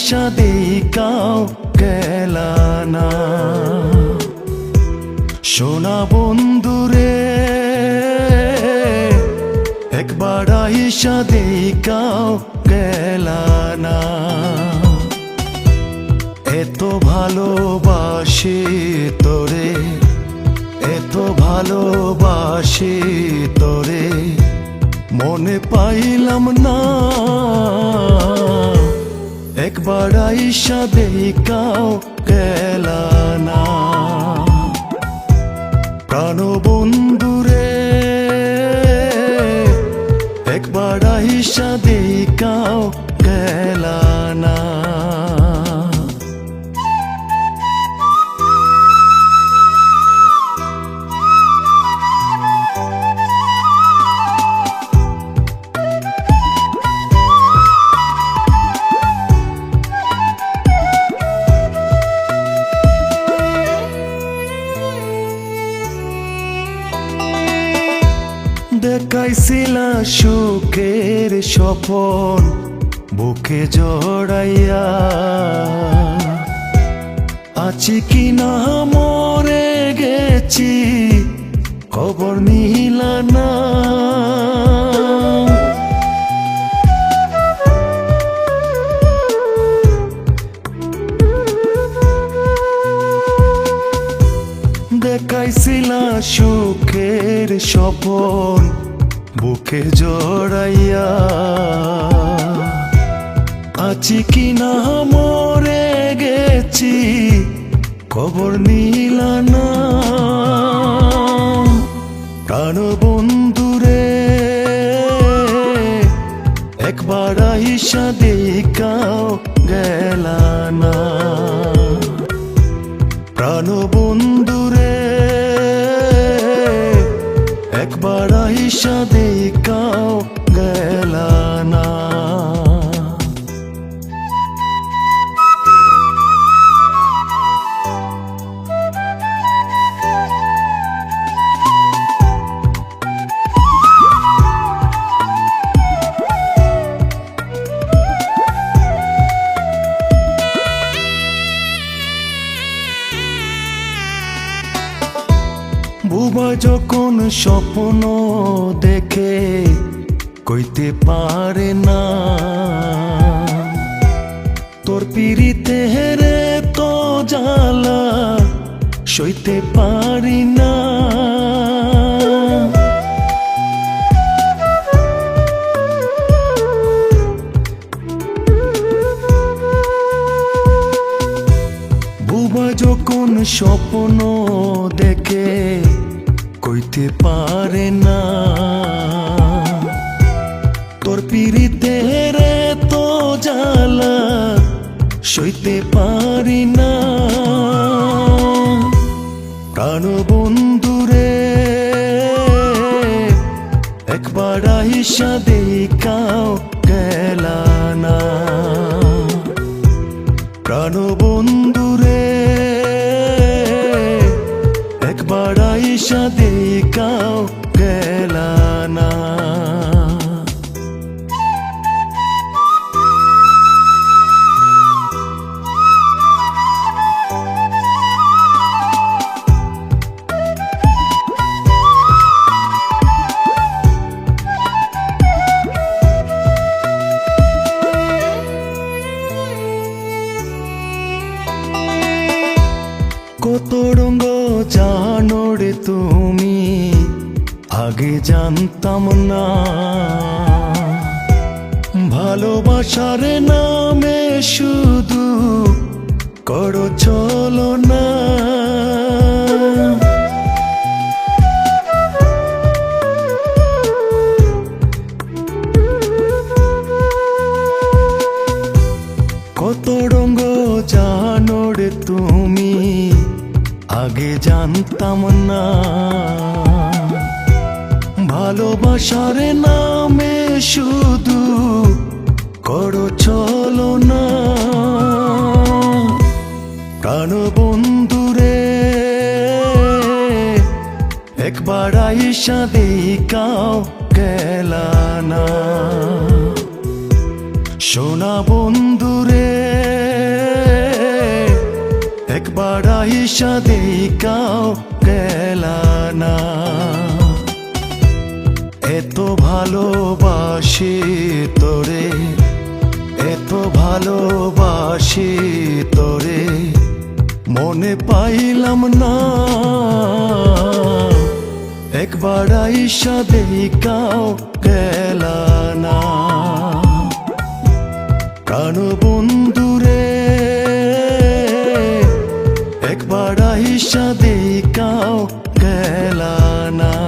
আইসা দেখাও গেলা না। সোনা বন্ধুরে একবার আইসা দেখাও গেলা না। এত ভালোবাসি তোরে, এত ভালোবাসি তোরে, মনে পাইলাম না। একবার আইসা দেখাও গেলা না। প্রাণ বন্ধুরে একবার আইসা দেখাও গেলা না। দেখাইছিলা সুখের স্বপন বুকে জড়াইয়া, আছি কি না মরে গেছি খবর নিলা না। দেখাইছিলা সুখের স্বপন বুকে জড়াইয়া, আছি কি না মরে গেছি খবর নিলা না। প্রাণ বন্ধুরে একবার আইসা দেখাও গেলা না। প্রাণ বন্ধুরে একবার আইসা দেখাও গেলা না। বুবা যখন স্বপ্ন দেখে কইতে পারে না, তোর পিরিতে হেরে তো জ্বালা সইতে পারি না। বুবা যখন স্বপ্ন দেখে কইতে পারে না, তোর পিরিতে রে তো জ্বালা সইতে পারি না। প্রাণ বন্ধুরে একবার আইসা দেখাও গেলা না। প্রাণ বন্ধুরে একবার আইসা দেখাও গেলা না। কত রঙ্গ জানো রে তুমি, আগে জানতাম না। ভালোবাসার নামে শুধু করো চলো না। কত রঙ্গ জানো রে তুমি, আগে জানতাম না। ভালোবাসার নামে শুধু করো চলো না। প্রাণ বন্ধুরে একবার আইসা দেখাও গেলা না। সোনা বন্ধুরে আইসা দেখাও গেলা না। এত ভালোবাসি তোরে, এত ভালোবাসি তোরে, মনে পাইলাম না। একবার আইসা দেখাও গেলা না। প্রাণ বন্ধুরে একবার আইসা দেখাও গেলা না।